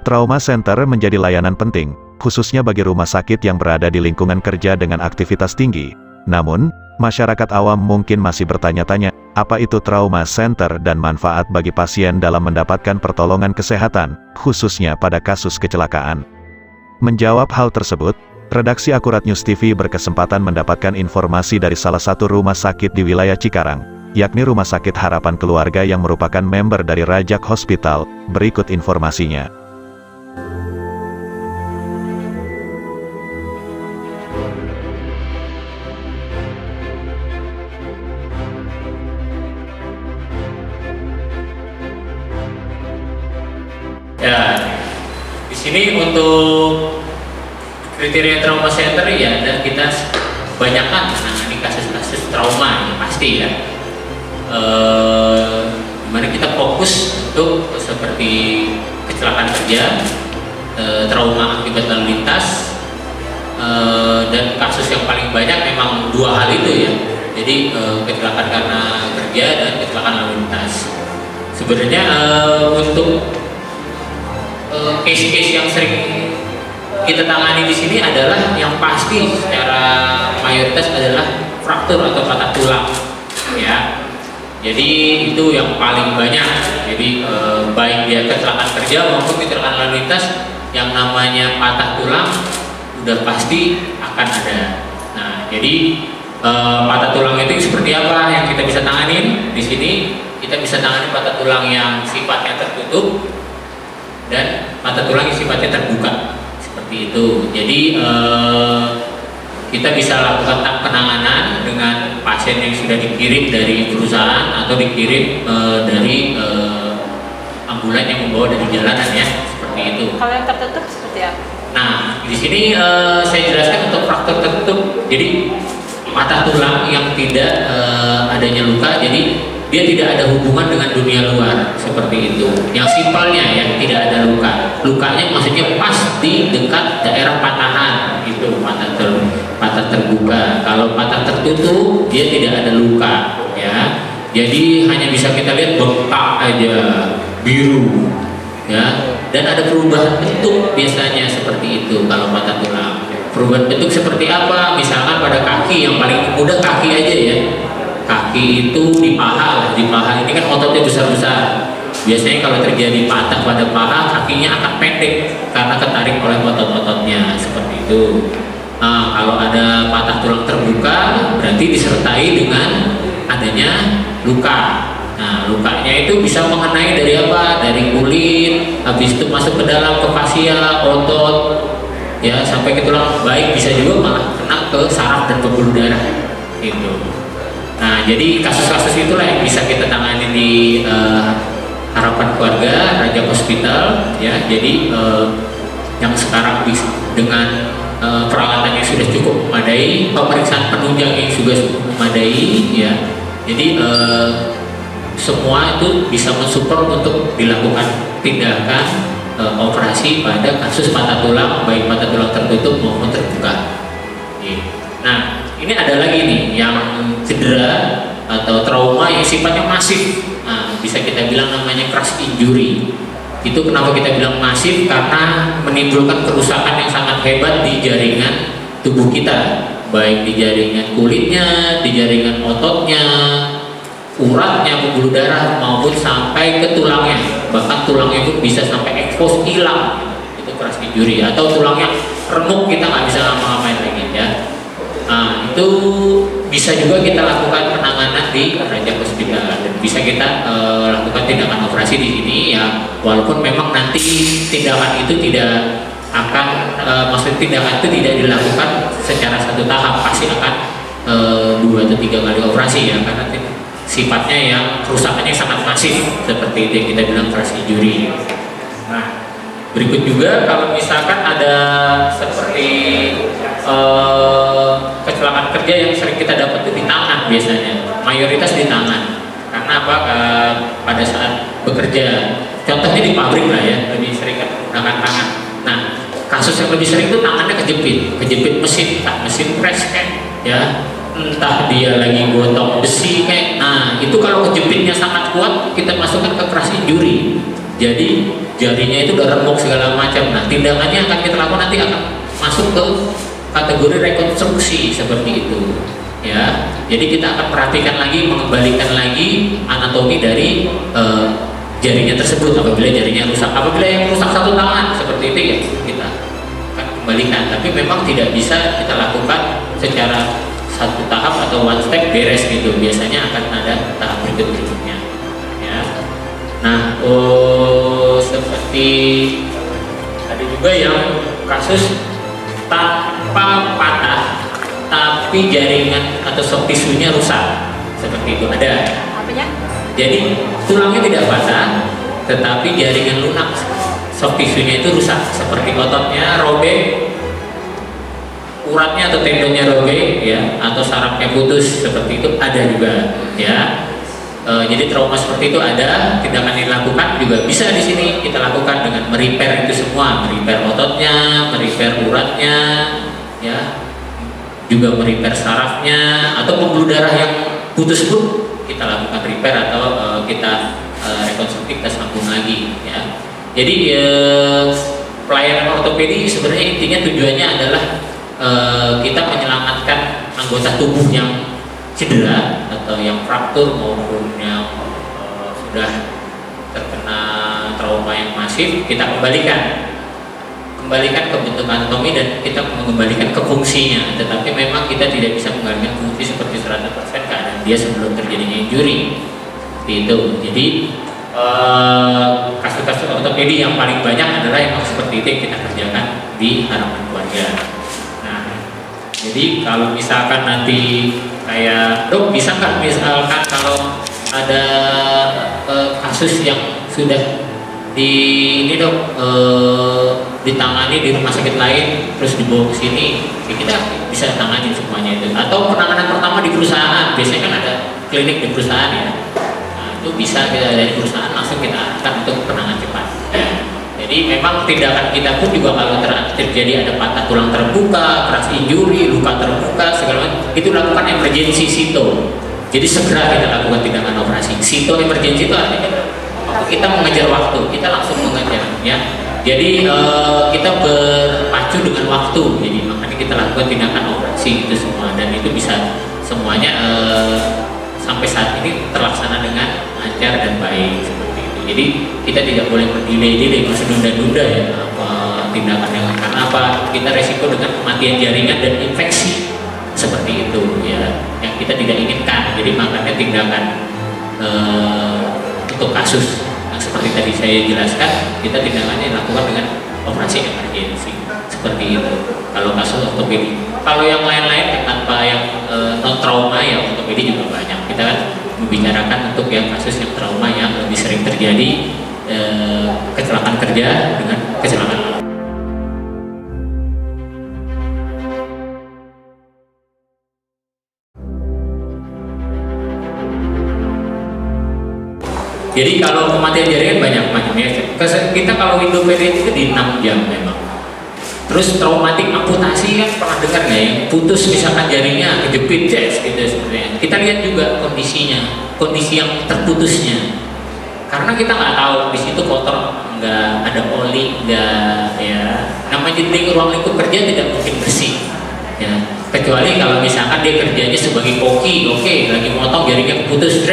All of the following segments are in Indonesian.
Trauma Center menjadi layanan penting, khususnya bagi rumah sakit yang berada di lingkungan kerja dengan aktivitas tinggi. Namun, masyarakat awam mungkin masih bertanya-tanya, apa itu Trauma Center dan manfaat bagi pasien dalam mendapatkan pertolongan kesehatan, khususnya pada kasus kecelakaan. Menjawab hal tersebut, redaksi Akurat News TV berkesempatan mendapatkan informasi dari salah satu rumah sakit di wilayah Cikarang, yakni Rumah Sakit Harapan Keluarga yang merupakan member dari Rajak Hospital. Berikut informasinya. Ya, di sini untuk kriteria trauma center ya, dan kita kebanyakan menangani kasus-kasus trauma yang pasti ya. Dimana kita fokus untuk seperti kecelakaan kerja, trauma akibat lalu lintas, dan kasus yang paling banyak memang dua hal itu ya. Jadi kecelakaan karena kerja dan kecelakaan lalu lintas. Sebenarnya untuk case-case yang sering kita tangani di sini adalah yang pasti secara mayoritas adalah fraktur atau patah tulang ya. Jadi itu yang paling banyak. Jadi baik dia kecelakaan kerja maupun kecelakaan lalu lintas, yang namanya patah tulang udah pasti akan ada. Nah, jadi patah tulang itu seperti apa yang kita bisa tanganin di sini? Kita bisa tangani patah tulang yang sifatnya tertutup dan patah tulang yang sifatnya terbuka, seperti itu. Jadi kita bisa lakukan penanganan dengan pasien yang sudah dikirim dari perusahaan atau dikirim dari ambulan yang membawa dari jalanan ya, seperti itu. Kalau yang tertutup seperti apa? Nah, di sini saya jelaskan untuk fraktur tertutup. Jadi patah tulang yang tidak adanya luka, jadi dia tidak ada hubungan dengan dunia luar, seperti itu. Yang simpelnya ya, tidak ada luka. Lukanya maksudnya pas di dekat daerah patahan, itu patah terbuka. Kalau patah tertutup, dia tidak ada luka ya. Jadi hanya bisa kita lihat bengkak aja, biru ya. Dan ada perubahan bentuk biasanya seperti itu kalau patah tulang. Perubahan bentuk seperti apa? Misalkan pada kaki, yang paling mudah kaki aja ya. Kaki itu di paha ini kan ototnya besar-besar. Biasanya kalau terjadi patah pada paha, kakinya akan pendek karena ketarik oleh otot-ototnya, seperti itu. Nah, kalau ada patah tulang terbuka, berarti disertai dengan adanya luka. Nah, lukanya itu bisa mengenai dari apa? Dari kulit, habis itu masuk ke dalam, ke fascia, otot, ya sampai ke tulang. Baik, bisa juga malah kena ke saraf dan pembuluh darah, gitu. Nah, jadi kasus-kasus itulah yang bisa kita tangani di Harapan Keluarga Rajak Hospital ya. Jadi yang sekarang dengan peralatan yang sudah cukup memadai, pemeriksaan penunjang yang juga cukup memadai ya. Jadi semua itu bisa mensupport untuk dilakukan tindakan operasi pada kasus patah tulang, baik patah tulang tertutup maupun terbuka. Nah, ini ada lagi nih yang cedera atau trauma yang sifatnya masif. Nah, bisa kita bilang namanya crash injury. Itu kenapa kita bilang masif? Karena menimbulkan kerusakan yang sangat hebat di jaringan tubuh kita, baik di jaringan kulitnya, di jaringan ototnya, uratnya, pembuluh darah, maupun sampai ke tulangnya. Bahkan tulangnya itu bisa sampai expose, hilang. Itu crash injury. Atau tulangnya remuk, kita nggak bisa ngapa-ngapain lagi ya. Nah, itu bisa juga kita lakukan penanganan di Rajak Hospital, dan bisa kita lakukan tindakan operasi di sini ya. Walaupun memang nanti tindakan itu tidak akan, maksud tindakan itu tidak dilakukan secara satu tahap, pasti akan 2 atau 3 kali operasi ya, karena sifatnya yang kerusakannya sangat masif, seperti itu yang kita bilang crash injury. Nah, berikut juga kalau misalkan ada seperti kecelakaan kerja yang sering kita dapat di tangan, biasanya mayoritas di tangan. Karena apa? Pada saat bekerja, contohnya di pabrik lah ya, lebih sering menggunakan tangan. Nah, kasus yang lebih sering itu tangannya kejepit mesin, entah mesin press kayak ya, entah dia lagi gotong besi kayak. Nah, itu kalau kejepitnya sangat kuat, kita masukkan ke crash injury. Jadi jarinya itu udah remuk segala macam. Nah, tindakannya akan kita lakukan nanti akan masuk ke kategori rekonstruksi seperti itu. Ya, jadi kita akan perhatikan lagi, mengembalikan lagi anatomi dari jarinya tersebut apabila jarinya rusak. Apabila yang rusak satu tangan seperti itu ya kita akan kembalikan. Tapi memang tidak bisa kita lakukan secara satu tahap atau one step beres gitu. Biasanya akan ada tahap berikutnya. Ya. Nah, seperti ada juga yang kasus tanpa patah tapi jaringan atau soft tisunya rusak, seperti itu ada. Apanya? Jadi tulangnya tidak patah tetapi jaringan lunak soft tisunya itu rusak, seperti ototnya robek, uratnya atau tendonnya robek ya, atau sarafnya putus, seperti itu ada juga ya. Jadi trauma seperti itu ada, tindakan yang dilakukan juga bisa di sini kita lakukan dengan merepair itu semua, merepair ototnya, merepair uratnya, ya, juga merepair sarafnya, atau pembuluh darah yang putus pun kita lakukan repair atau kita rekonstruksi, kita sambung lagi, ya. Jadi pelayanan ortopedi sebenarnya intinya tujuannya adalah kita menyelamatkan anggota tubuh yang cedera atau yang fraktur maupun yang sudah terkena trauma yang masif, kita kembalikan ke bentuk anatomi dan kita mengembalikan ke fungsinya. Tetapi memang kita tidak bisa mengembalikan fungsi seperti 100% keadaan dia sebelum terjadinya injury. Seperti itu. Jadi kasus-kasus ortopedi yang paling banyak adalah yang seperti itu yang kita kerjakan di harapan keluarga. Nah, jadi kalau misalkan nanti kayak dok, bisa nggak misalkan kalau ada kasus yang sudah ini dok ditangani di rumah sakit lain terus dibawa ke sini, ya kita bisa tangani semuanya itu. Atau penanganan pertama di perusahaan, biasanya kan ada klinik di perusahaan ya. Nah, itu bisa kita dari perusahaan langsung kita arahkan untuk penanganan cepat. Jadi memang tindakan kita pun juga kalau terjadi ada patah tulang terbuka, keras injury, luka terbuka, segala macam, itu lakukan emergency sito. Jadi segera kita lakukan tindakan operasi. Sito emergency itu artinya kita mengejar waktu, kita langsung mengejar, ya. Jadi kita berpacu dengan waktu. Jadi makanya kita lakukan tindakan operasi itu semua, dan itu bisa semuanya sampai saat ini terlaksana dengan lancar dan baik. Jadi kita tidak boleh berdelay-delay, masih nunda-nunda ya tindakan yang, karena apa? Kita resiko dengan kematian jaringan dan infeksi seperti itu ya, yang kita tidak inginkan. Jadi makanya tindakan untuk kasus yang seperti tadi saya jelaskan, kita tindakannya lakukan dengan operasi emergensi seperti itu. Kalau kasus ortopedi, kalau yang lain-lain tanpa yang non trauma ya ortopedi juga banyak. Kita kan membicarakan untuk yang kasus yang trauma yang lebih sering terjadi, kecelakaan kerja dengan kecelakaan alam. Jadi kalau kematian jaringan banyak macamnya. Kita kalau endoperiit itu di 6 jam memang. Terus traumatik amputasi kan pernah dengar nggak ya? Putus misalkan jaringnya, kejepit, gitu sebenarnya. Kita lihat juga kondisinya, kondisi yang terputusnya. Karena kita nggak tahu di situ kotor, nggak ada oli, nggak ya. Namanya di ruang lingkup kerja tidak mungkin bersih, ya. Kecuali kalau misalkan dia kerjanya sebagai koki, oke, lagi motong jaringnya keputus,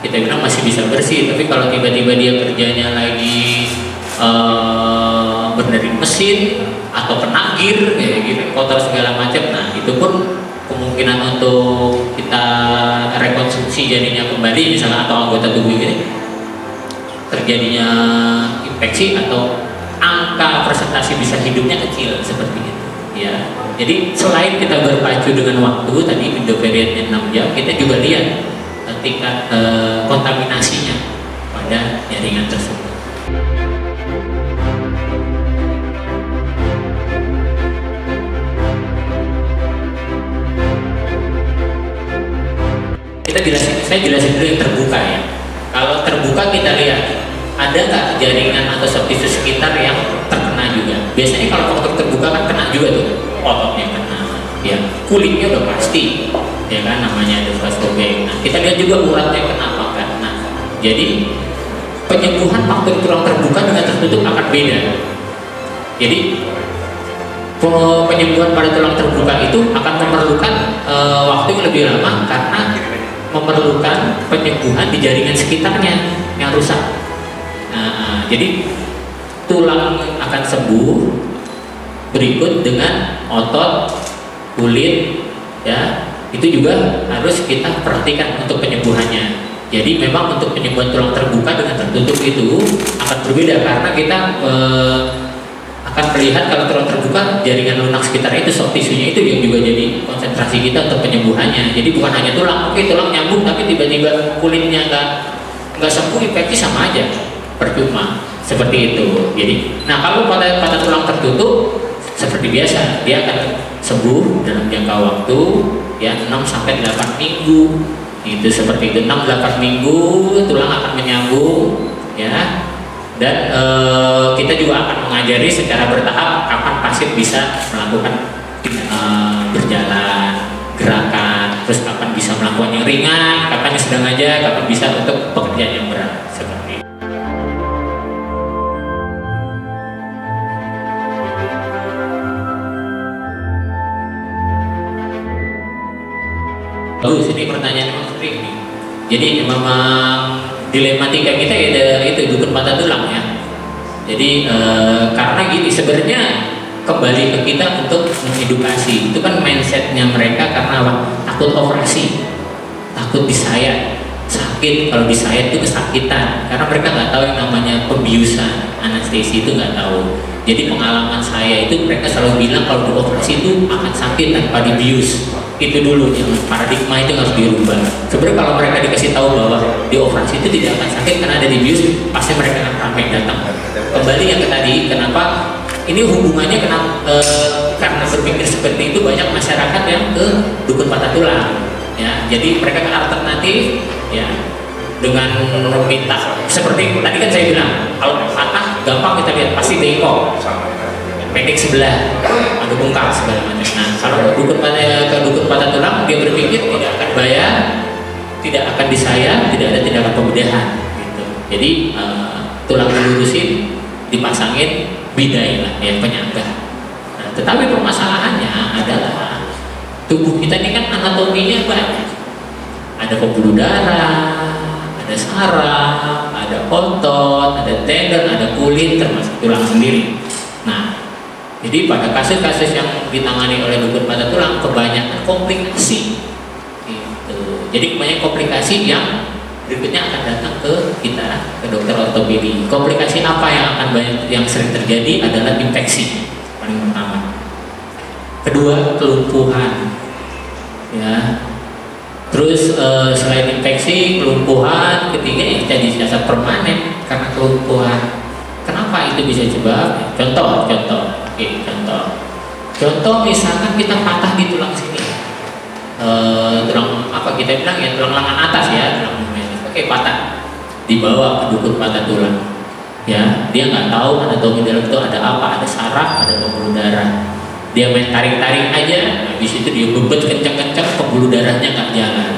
kita bilang masih bisa bersih. Tapi kalau tiba-tiba dia kerjanya lagi benerin mesin atau kena gear kayak gitu, kotor segala macam, nah itu pun kemungkinan untuk kita rekonstruksi jadinya kembali misalnya, atau anggota tubuh ini terjadinya infeksi atau angka persentase bisa hidupnya kecil seperti itu ya. Jadi selain kita berpacu dengan waktu tadi endoperiitnya 6 jam, kita juga lihat tingkat kontaminasinya pada jaringan tersebut. Saya jelasin dulu yang terbuka ya. Kalau terbuka kita lihat ada nggak jaringan atau soft tissue sekitar yang terkena juga. Biasanya kalau faktor terbuka kan kena juga tuh, ototnya kena, ya kulitnya udah pasti, ya kan, namanya ada vascobeng. Nah kita lihat juga uratnya kena apa enggak. Nah jadi penyembuhan faktur tulang terbuka dengan tertutup akan beda. Jadi penyembuhan pada tulang terbuka itu akan memerlukan waktu yang lebih lama karena memerlukan penyembuhan di jaringan sekitarnya yang rusak. Nah, jadi tulang akan sembuh berikut dengan otot, kulit, ya itu juga harus kita perhatikan untuk penyembuhannya. Jadi memang untuk penyembuhan tulang terbuka dengan tertutup itu akan berbeda karena kita akan melihat kalau tulang terbuka jaringan lunak sekitarnya itu soft tisunya itu yang juga jadi konsentrasi kita untuk penyembuhannya. Jadi bukan hanya tulang, oke tulang nyambung tapi tiba-tiba kulitnya nggak sembuh, infeksi sama aja, percuma seperti itu. Jadi, nah kalau pada tulang tertutup seperti biasa dia akan sembuh dalam jangka waktu ya 6 sampai 8 minggu. Itu seperti itu 6-8 minggu tulang akan menyambung ya. Dan kita juga akan mengajari secara bertahap kapan pasien bisa melakukan berjalan, gerakan, terus kapan bisa melakukan yang ringan, kapan yang sedang aja, kapan bisa untuk pekerjaan yang berat seperti itu. Bagus, ini pertanyaan yang sering nih. Jadi memang dilematika kita ya itu dukun patah tulang ya. Jadi karena gini sebenarnya kembali ke kita untuk mengedukasi. Itu kan mindsetnya mereka karena apa? Takut operasi, takut disayat, sakit. Kalau disayat itu kesakitan. Karena mereka nggak tahu yang namanya pembiusan, anestesi itu nggak tahu. Jadi pengalaman saya itu mereka selalu bilang kalau dioperasi itu akan sakit tanpa dibius. Itu dulu yang paradigma itu harus dirubah. Sebenarnya kalau mereka dikasih tahu bahwa dioperasi itu tidak akan sakit karena ada dibius, pasti mereka akan ramai datang. Kembali yang ke tadi, kenapa ini hubungannya karena berpikir seperti itu banyak masyarakat yang ke dukun patah tulang. Ya, jadi mereka kan alternatif ya dengan meminta seperti tadi kan saya bilang kalau patah gampang kita lihat pasti bengkok. Pendek sebelah, ada bengkak segala macam. Nah, kalau dukun patah tulang dia berpikir tidak akan bayar, tidak akan disayat, tidak ada tindakan pembedahan. Gitu. Jadi tulang dilurusin, dipasangin bidai lah, ya penyangga. Nah, tetapi permasalahannya adalah tubuh kita ini kan anatominya banyak. Ada pembuluh darah, ada saraf, ada otot, ada tendon, ada kulit, termasuk tulang sendiri. Nah, jadi pada kasus-kasus yang ditangani oleh dukun patah tulang kebanyakan komplikasi. Gitu. Jadi kebanyakan komplikasi yang berikutnya akan datang ke kita, ke dokter ortopedi. Komplikasi apa yang akan banyak yang sering terjadi adalah infeksi paling pertama. Kedua, kelumpuhan. Ya. Terus selain infeksi, kelumpuhan, ketiga yang jadi cacat permanen karena kelumpuhan. Kenapa itu bisa sebab? Contoh. Oke, contoh misalkan kita patah di tulang sini, tulang apa kita bilang ya tulang lengan atas ya, oke patah, dibawa ke dukun patah tulang, ya dia nggak tahu anatomi dalam itu ada apa, ada saraf, ada pembuluh darah, dia main tarik-tarik aja, habis itu dia bebet kencang-kencang, pembuluh darahnya nggak jalan.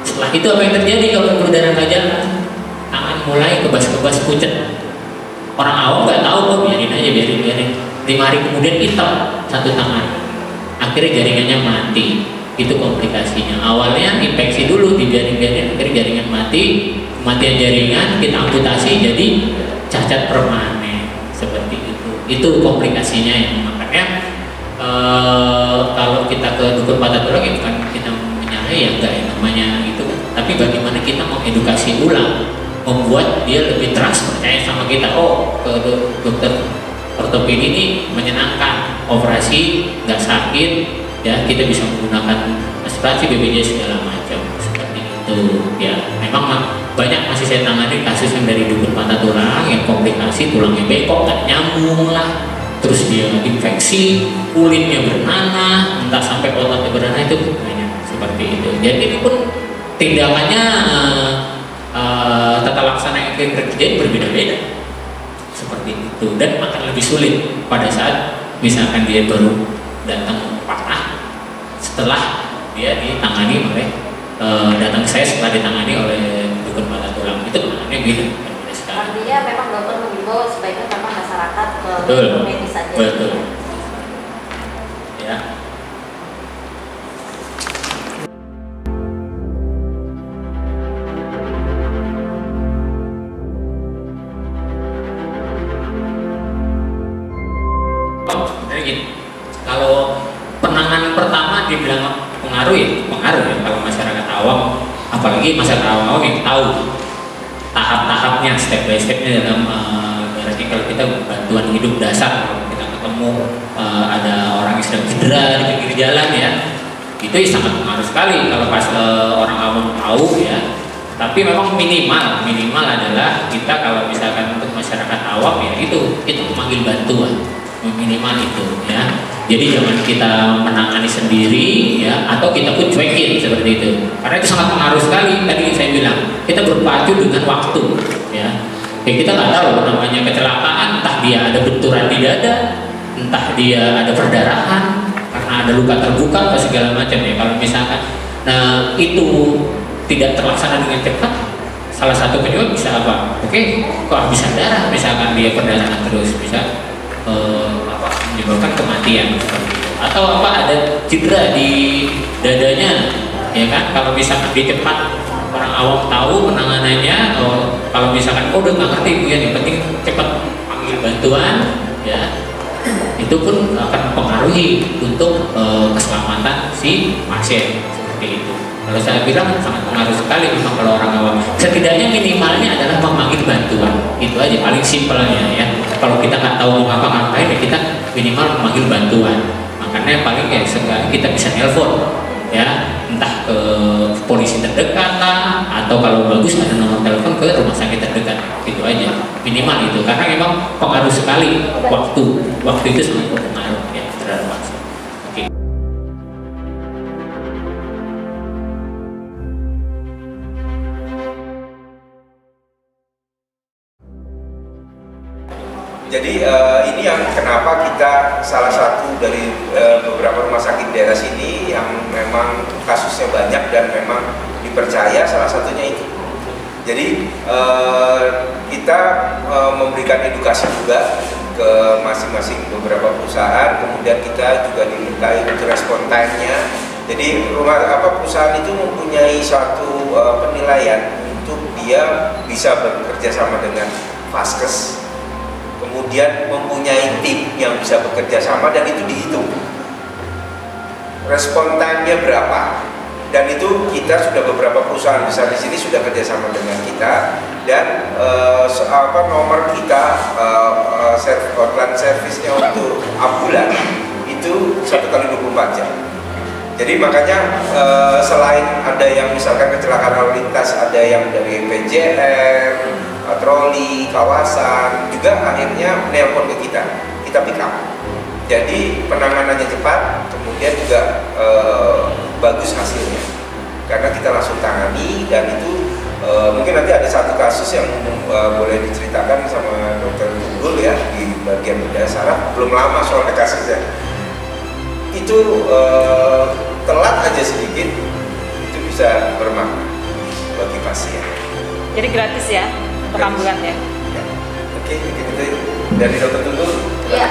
Setelah itu apa yang terjadi kalau pembuluh darah nggak jalan? Tangan mulai kebas-kebas pucet. Orang awam nggak tahu kok, biarin aja, biarin. 5 hari kemudian hitam satu tangan, akhirnya jaringannya mati. Itu komplikasinya. Awalnya infeksi dulu, dibiarin, akhirnya jaringan mati, kematian jaringan, kita amputasi jadi cacat permanen seperti itu. Itu komplikasinya yang makanya kalau kita ke dukun patah tulang ya bukan kita menyalahi ya enggak ya namanya itu, tapi bagaimana kita mengedukasi ulang, membuat dia lebih trust, percaya sama kita. Oh, ke dokter ortopedi ini menyenangkan, operasi nggak sakit, ya kita bisa menggunakan asuransi BPJS segala macam seperti itu. Ya, memang banyak masih saya tangani kasus yang dari dukun patah tulang yang komplikasi, tulangnya bengkok, nggak nyambung lah, terus dia infeksi, kulitnya bernanah, entah sampai ototnya bernanah, itu banyak seperti itu. Jadi itu pun tindakannya tata laksana yang kerja berbeda-beda seperti itu, dan akan lebih sulit pada saat misalkan dia baru datang patah setelah dia ditangani oleh datang saya setelah ditangani oleh dukun patah tulang, itu penangannya beda. Betul. medis saja. Betul. Ya. Sebenarnya gini, kalau penanganan pertama dibilang pengaruh ya kalau masyarakat awam, apalagi masyarakat awam yang tahu tahap-tahapnya, step by stepnya dalam berarti kalau kita bantuan hidup dasar, kalau kita ketemu ada orang yang sedang cedera di pinggir jalan ya, itu sangat pengaruh sekali kalau pas orang awam tahu ya. Tapi memang minimal adalah kita kalau misalkan untuk masyarakat awam ya itu memanggil bantuan minimal itu ya. Jadi jangan kita menangani sendiri ya, atau kita pun cuekin seperti itu, karena itu sangat pengaruh sekali. Tadi saya bilang kita berpacu dengan waktu ya. Kita nggak tahu namanya kecelakaan, entah dia ada benturan di dada, entah dia ada perdarahan karena ada luka terbuka atau segala macam ya. Kalau misalkan itu tidak terlaksana dengan cepat, salah satu penyebab bisa apa? Kehabisan darah, misalkan dia perdarahan terus bisa menyebabkan kematian seperti itu. Atau ada cedera di dadanya ya kan, kalau misalkan dia cepat, orang awam tahu penanganannya, kalau misalkan udah nggak ngerti bu ya, yang penting cepat panggil bantuan ya, itu pun akan mempengaruhi untuk keselamatan si pasien seperti itu. Kalau saya bilang sangat pengaruh sekali memang kalau orang awam. Setidaknya minimalnya adalah memanggil bantuan, itu aja paling simpelnya ya. Kalau kita nggak tahu mau ngapa-ngapain ya kita minimal memanggil bantuan. Makanya paling ya seenggaknya kita bisa nelpon ya, entah ke polisi terdekat lah, atau kalau bagus ada nomor telepon ke rumah sakit terdekat, itu aja minimal itu, karena memang pengaruh sekali waktu itu sangat berpengaruh ya terhadap pasien. Oke. Jadi ini yang kenapa kita salah satu dari beberapa rumah sakit daerah sini yang memang kasusnya banyak dan memang dipercaya, salah satunya itu. Jadi kita memberikan edukasi juga ke masing-masing beberapa perusahaan, kemudian kita juga dimintai untuk respon time-nya. Jadi perusahaan itu mempunyai suatu penilaian untuk dia bisa bekerja sama dengan Vaskes, kemudian mempunyai tim yang bisa bekerja sama, dan itu dihitung respon time-nya berapa, dan itu kita sudah beberapa perusahaan besar di sini sudah kerjasama dengan kita, dan nomor kita hotline service-nya untuk ambulan itu 1 kali 24 jam. Jadi makanya selain ada yang misalkan kecelakaan lalu lintas, ada yang dari PJR, patroli, kawasan, juga akhirnya menelpon ke kita pick up. Jadi penanganannya cepat, kemudian juga bagus hasilnya, karena kita langsung tangani. Dan itu mungkin nanti ada satu kasus yang boleh diceritakan sama Dokter Tunggul ya, di bagian bedah saraf, belum lama soalnya kasusnya. Itu telat aja sedikit, itu bisa bermakna bagi pasien. Jadi gratis ya untuk ambulan ya? Oke, mungkin itu dari Dokter Tunggul. Iya.